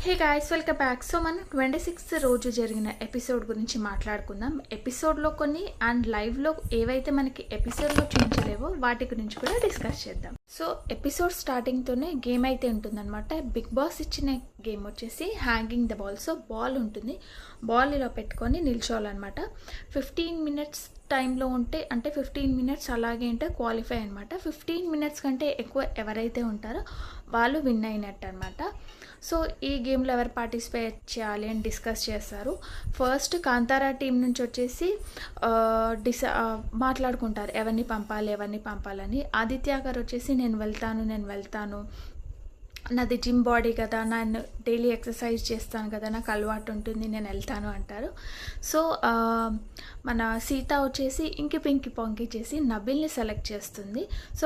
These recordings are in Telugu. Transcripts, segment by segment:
Hey guys, welcome back. So మనం 26th రోజు జరిగిన ఎపిసోడ్ గురించి మాట్లాడుకుందాం. ఎపిసోడ్లో కొన్ని అండ్ లైవ్లో ఏవైతే మనకి ఎపిసోడ్లో చూపించలేవో వాటి గురించి కూడా డిస్కస్ చేద్దాం. సో ఎపిసోడ్ స్టార్టింగ్తోనే గేమ్ అయితే ఉంటుందన్నమాట. బిగ్ బాస్ ఇచ్చిన గేమ్ వచ్చేసి hanging the ball. So ball ఉంటుంది, బాల్ ఇలా పెట్టుకొని నిల్చోవాలన్నమాట. 15 minutes టైంలో ఉంటే అంటే 15 minutes అలాగే ఉంటే క్వాలిఫై అనమాట. 15 minutes కంటే ఎక్కువ ఎవరైతే ఉంటారో వాళ్ళు విన్ అయినట్టు అనమాట. సో ఈ గేమ్లో ఎవరు పార్టిసిపేట్ చేయాలి అని డిస్కస్ చేస్తారు. ఫస్ట్ కాంతారా టీం నుంచి వచ్చేసి మాట్లాడుకుంటారు ఎవరిని పంపాలని. ఆదిత్య గారు వచ్చేసి నేను వెళ్తాను, నాది జిమ్ బాడీ కదా, నేను డైలీ ఎక్సర్సైజ్ చేస్తాను కదా, నాకు అలవాటు ఉంటుంది, నేను వెళ్తాను అంటారు. సో మన సీత వచ్చేసి ఇంకి పింకి పొంకి చేసి నబిల్ని సెలెక్ట్ చేస్తుంది. సో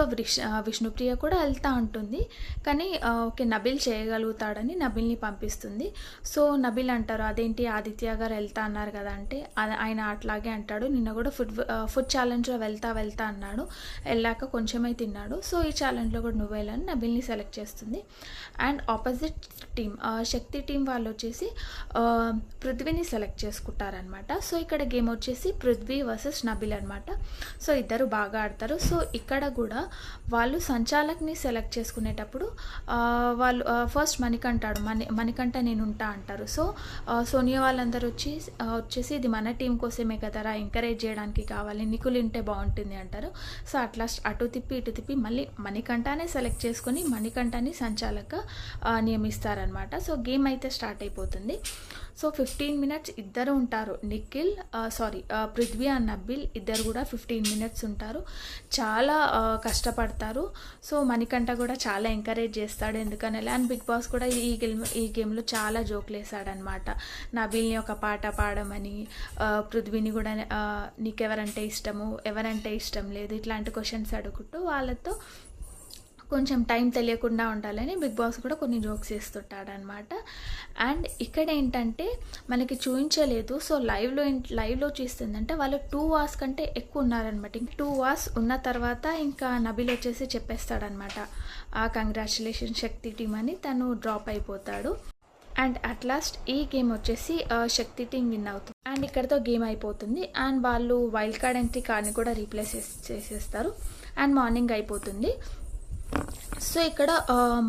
విష్ణుప్రియ కూడా వెళ్తూ ఉంటుంది, కానీ ఓకే నబిల్ చేయగలుగుతాడని నబిల్ని పంపిస్తుంది. సో నబిల్ అంటారు అదేంటి ఆదిత్య గారు వెళ్తా అన్నారు కదా అంటే ఆయన అట్లాగే అంటాడు, నిన్న కూడా ఫుడ్ ఛాలెంజ్లో వెళ్తా అన్నాడు, వెళ్ళాక కొంచెమే తిన్నాడు, సో ఈ ఛాలెంజ్లో కూడా నువ్వు వెళ్ళని నబిల్ని సెలెక్ట్ చేస్తుంది. And opposite team Shakti team వాళ్ళు వచ్చేసి పృథ్వీని సెలెక్ట్ చేసుకుంటారనమాట. సో ఇక్కడ గేమ్ వచ్చేసి పృథ్వీ వర్సెస్ నబిల్ అనమాట. సో ఇద్దరు బాగా ఆడతారు. సో ఇక్కడ కూడా వాళ్ళు సంచాలక్ని సెలెక్ట్ చేసుకునేటప్పుడు వాళ్ళు ఫస్ట్ మణికంఠ నేను ఉంటా అంటారు. సో సోనియా వాళ్ళందరూ వచ్చేసి ఇది మన టీం కోసమే కదరా, ఎంకరేజ్ చేయడానికి కావాలి, నికుల్ ఉంటే బాగుంటుంది అంటారు. సో అట్లా అటు తిప్పి మళ్ళీ మణికంఠనే సెలెక్ట్ చేసుకొని మణికంఠని సంచాలక నియమిస్తారనమాట. సో గేమ్ అయితే స్టార్ట్ అయిపోతుంది. సో 15 minutes ఇద్దరు ఉంటారు, పృథ్వీ అండ్ నబిల్ ఇద్దరు కూడా 15 minutes ఉంటారు, చాలా కష్టపడతారు. సో మణికంఠ కూడా చాలా ఎంకరేజ్ చేస్తాడు ఎందుకని. అండ్ బిగ్ బాస్ కూడా ఈ గేమ్లో చాలా జోకులు వేసాడనమాట. నబిల్ని ఒక పాట పాడమని, పృథ్వీని కూడా నీకెవరంటే ఇష్టము, ఎవరంటే ఇష్టం లేదు, ఇట్లాంటి క్వశ్చన్స్ అడుగుతూ వాళ్ళతో కొంచెం టైం తెలియకుండా ఉండాలని బిగ్ బాస్ కూడా కొన్ని జోక్స్ చేస్తుంటాడనమాట. అండ్ ఇక్కడ ఏంటంటే మనకి చూపించలేదు. సో లైవ్లో చూస్తుందంటే వాళ్ళు 2 hours కంటే ఎక్కువ ఉన్నారనమాట. 2 hours ఉన్న తర్వాత ఇంకా నబిల్ వచ్చేసి చెప్పేస్తాడనమాట కంగ్రాచులేషన్ శక్తి టీం అని, తను డ్రాప్ అయిపోతాడు. అండ్ అట్ లాస్ట్ ఈ గేమ్ వచ్చేసి శక్తి టీం విన్ అవుతుంది. అండ్ ఇక్కడతో గేమ్ అయిపోతుంది. అండ్ వాళ్ళు వైల్డ్ కార్డ్ ఎంట్రీ కార్డ్ని కూడా రీప్లేస్ చేసేస్తారు. అండ్ మార్నింగ్ అయిపోతుంది. సో ఇక్కడ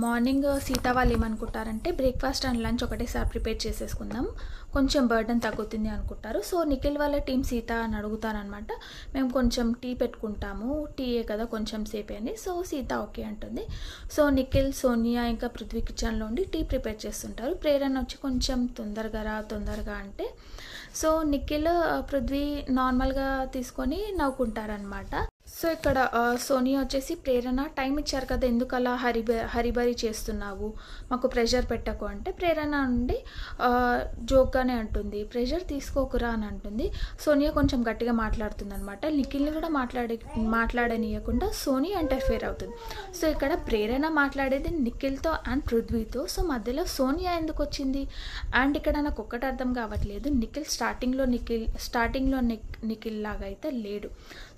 మార్నింగ్ సీత వాళ్ళు ఏమనుకుంటారంటే బ్రేక్ఫాస్ట్ అండ్ లంచ్ ఒకటేసారి ప్రిపేర్ చేసేసుకుందాం, కొంచెం బర్డన్ తగ్గుతుంది అనుకుంటారు. సో నిఖిల్ వాళ్ళ టీం సీత అని అడుగుతారనమాట, మేము కొంచెం టీ పెట్టుకుంటాము, టీయే కదా కొంచెం సేపే అని. సో సీత ఓకే అంటుంది. సో నిఖిల్, సోనియా ఇంకా పృథ్వీ కిచెన్లో ఉండి టీ ప్రిపేర్ చేస్తుంటారు. ప్రేరణ వచ్చి కొంచెం తొందరగా అంటే సో నిఖిల్ పృథ్వీ నార్మల్గా తీసుకొని నవ్వుకుంటారనమాట. సో ఇక్కడ సోనియా వచ్చేసి ప్రేరణ టైం ఇచ్చారు కదా, ఎందుకు అలా హరిబరి చేస్తున్నావు, మాకు ప్రెషర్ పెట్టకు అంటే ప్రేరణ నుండి జోక్గానే అంటుంది ప్రెషర్ తీసుకోకురా అని అంటుంది. సోనియా కొంచెం గట్టిగా మాట్లాడుతుంది అనమాట. నిఖిల్ని కూడా మాట్లాడనీయకుండా సోనియా ఇంటర్ఫియర్ అవుతుంది. సో ఇక్కడ ప్రేరణ మాట్లాడేది నిఖిల్తో అండ్ పృథ్వీతో. సో మధ్యలో సోనియా ఎందుకు వచ్చింది? అండ్ ఇక్కడ నాకు ఒక్కటి అర్థం కావట్లేదు, నిఖిల్ స్టార్టింగ్లో నిఖిల్ లాగా అయితే లేడు.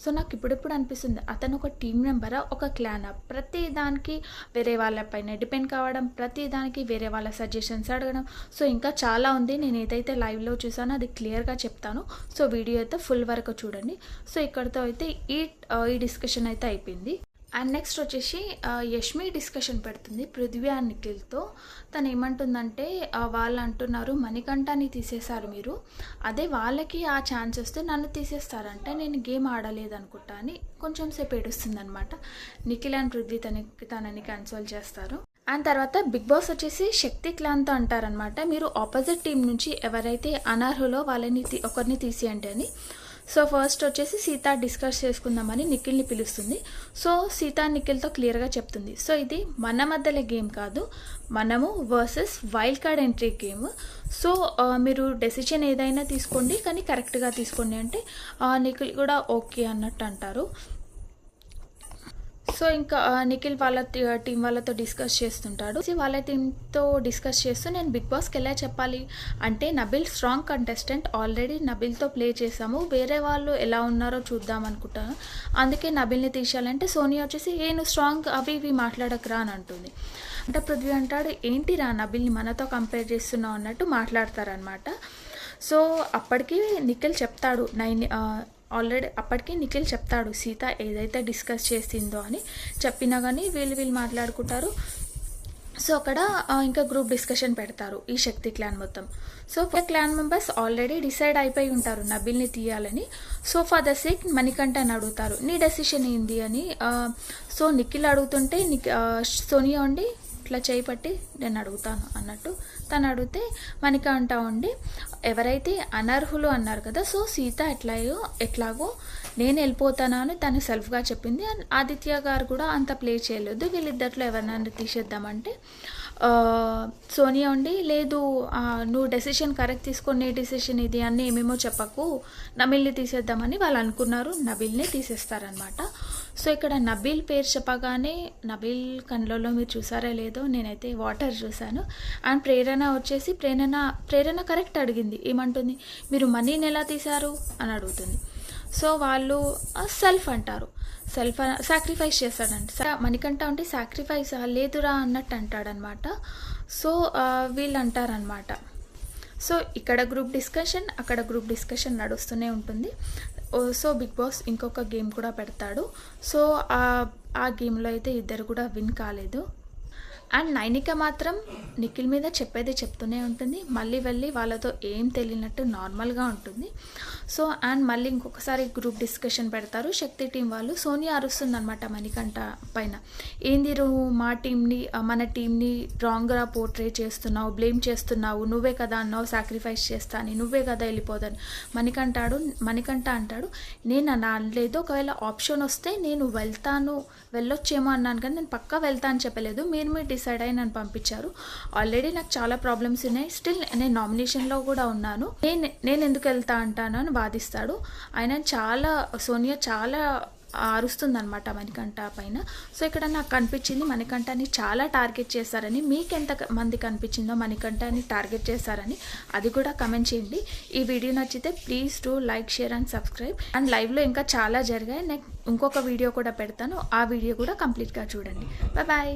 సో నాకు ఇప్పుడిప్పుడు అనిపిస్తుంది అతను ఒక టీం మెంబరా, ఒక క్లానా, ప్రతి దానికి వేరే వాళ్ళపైన డిపెండ్ కావడం, ప్రతి దానికి వేరే వాళ్ళ సజెషన్స్ అడగడం. సో ఇంకా చాలా ఉంది, నేను ఏదైతే లైవ్లో చూసానో అది క్లియర్గా చెప్తాను. సో వీడియో అయితే ఫుల్ వరకు చూడండి. సో ఇక్కడితో అయితే ఈ డిస్కషన్ అయితే అయిపోయింది. అండ్ నెక్స్ట్ వచ్చేసి యష్మి డిస్కషన్ పెడుతుంది పృథ్వీ అండ్ నిఖిల్తో. తను ఏమంటుందంటే వాళ్ళు అంటున్నారు మణికంఠని తీసేశారు మీరు, అదే వాళ్ళకి ఆ ఛాన్స్ వస్తే నన్ను తీసేస్తారంటే నేను గేమ్ ఆడలేదు అనుకుంటా అని కొంచెం సేపు ఏడుస్తుంది అనమాట. నిఖిల్ అండ్ పృథ్వీ తనని కన్సోల్ చేస్తారు. అండ్ తర్వాత బిగ్ బాస్ వచ్చేసి శక్తి క్లాన్తో అంటారనమాట, మీరు ఆపోజిట్ టీం నుంచి ఎవరైతే అనర్హులో వాళ్ళని ఒకరిని తీసేయండి అని. సో ఫస్ట్ వచ్చేసి సీత డిస్కస్ చేసుకుందామని నిఖిల్ని పిలుస్తుంది. సో సీత నిఖిల్తో క్లియర్గా చెప్తుంది, సో ఇది మన మధ్యలో గేమ్ కాదు, మనము versus wild card entry game. So మీరు డెసిషన్ ఏదైనా తీసుకోండి కానీ కరెక్ట్గా తీసుకోండి అంటే నిఖిల్ కూడా ఓకే అన్నట్టు అంటారు. సో ఇంకా నిఖిల్ వాళ్ళ టీం వాళ్ళతో డిస్కస్ చేస్తుంటాడు. వాళ్ళ టీంతో డిస్కస్ చేస్తూ నేను బిగ్ బాస్కి ఎలా చెప్పాలి అంటే నబిల్ స్ట్రాంగ్ కంటెస్టెంట్, ఆల్రెడీ నబిల్తో ప్లే చేసాము, వేరే వాళ్ళు ఎలా ఉన్నారో చూద్దాం అనుకుంటాను, అందుకే నబిల్ని తీసేయాలంటే సోనియా వచ్చేసి నువ్వు స్ట్రాంగ్ అవి ఇవి మాట్లాడకరా అని అంటుంది. అంటే పృథ్వీ అంటాడు, ఏంటిరా నబిల్ని మనతో కంపేర్ చేస్తున్నావు అన్నట్టు మాట్లాడతారనమాట. సో అప్పటికి నిఖిల్ చెప్తాడు, ఆల్రెడీ అప్పటికి నిఖిల్ చెప్తాడు సీత ఏదైతే డిస్కస్ చేసిందో అని. చెప్పినా కానీ వీళ్ళు మాట్లాడుకుంటారు. సో అక్కడ ఇంకా గ్రూప్ డిస్కషన్ పెడతారు ఈ శక్తి క్లాన్ మొత్తం. So clan members already decide అయిపోయి ఉంటారు నబిల్ని తీయాలని. సో ఫర్ ద సేక్ మణికంఠని అడుగుతారు, నీ డెసిషన్ ఏంది అని. సో నిఖిల్ అడుగుతుంటే సోనియా ఉండి ఇట్లా చేయి పట్టి నేను అడుగుతాను అన్నట్టు తను అడిగితే మణికంఠ ఉండి, ఎవరైతే అనర్హులు అన్నారు కదా, సో సీత ఎట్లాగో నేను వెళ్ళిపోతాను అని తను సెల్ఫ్గా చెప్పింది. అండ్ ఆదిత్య గారు కూడా అంత ప్లే చేయలేదు, వీళ్ళిద్దరిలో ఎవరినైనా తీసేద్దామంటే సోనియా ఉండి, లేదు నువ్వు డెసిషన్ కరెక్ట్ తీసుకొని నీ డెసిషన్ ఇది అన్నీ ఏమేమో చెప్పకు, నబిల్ని తీసేద్దామని వాళ్ళు అనుకున్నారు. నబిల్ని తీసేస్తారనమాట. సో ఇక్కడ నబిల్ పేరు చెప్పగానే నబిల్ కళ్ళలో మీరు చూసారా లేదో, నేనైతే వాటర్ చూశాను. అండ్ ప్రేరణ వచ్చేసి ప్రేరణ కరెక్ట్ అడిగింది, ఏమంటుంది, మీరు మనీని ఎలా తీశారు అని అడుగుతుంది. సో వాళ్ళు సెల్ఫ్ అంటారు, సాక్రిఫైస్ చేస్తాడంట. మణికంఠ ఉంటే సాక్రిఫైస్ లేదురా అన్నట్టు అంటాడనమాట. సో వీళ్ళు అంటారనమాట. సో ఇక్కడ గ్రూప్ డిస్కషన్, అక్కడ గ్రూప్ డిస్కషన్ నడుస్తూనే ఉంటుంది. సో బిగ్ బాస్ ఇంకొక గేమ్ కూడా పెడతాడు. సో ఆ గేమ్లో అయితే ఇద్దరు కూడా విన్ కాలేదు. అండ్ నైనిక మాత్రం నిఖిల్ మీద చెప్పేది చెప్తూనే ఉంటుంది, మళ్ళీ వెళ్ళి వాళ్ళతో ఏం తెలియనట్టు నార్మల్గా ఉంటుంది. సో అండ్ మళ్ళీ ఇంకొకసారి గ్రూప్ డిస్కషన్ పెడతారు శక్తి టీం వాళ్ళు. సోనియా అరుస్తుంది అనమాట మణికంఠ పైన, ఏంది నువ్వు మన టీంని రాంగ్గా పోర్ట్రే చేస్తున్నావు, బ్లేమ్ చేస్తున్నావు, నువ్వే కదా అన్నావు సాక్రిఫైస్ చేస్తాను, నువ్వే కదా వెళ్ళిపోతాను. మణికంఠ అంటాడు, నేను అనలేదు, ఒకవేళ ఆప్షన్ వస్తే నేను వెళ్ళొచ్చేమో అన్నాను కానీ నేను పక్కా వెళ్తా అని చెప్పలేదు, మీరు డిసైడ్ అయ్యి నన్ను పంపించారు. ఆల్రెడీ నాకు చాలా ప్రాబ్లమ్స్ ఉన్నాయి, స్టిల్ నేను నామినేషన్లో కూడా ఉన్నాను, నేను ఎందుకు వెళ్తా అంటాను అని వాదిస్తాడు. ఆయన సోనియా చాలా అరుస్తుందనమాట మణికంఠ పైన. సో ఇక్కడ నాకు కనిపించింది మణికంఠని చాలా టార్గెట్ చేశారని. మీకు ఎంత మంది కనిపించిందో మణికంఠని టార్గెట్ చేశారని అది కూడా కమెంట్ చేయండి. ఈ వీడియో నచ్చితే please do like, share and subscribe. And లైవ్లో ఇంకా చాలా జరిగాయి, నేను ఇంకొక వీడియో కూడా పెడతాను, ఆ వీడియో కూడా కంప్లీట్గా చూడండి. బాయ్.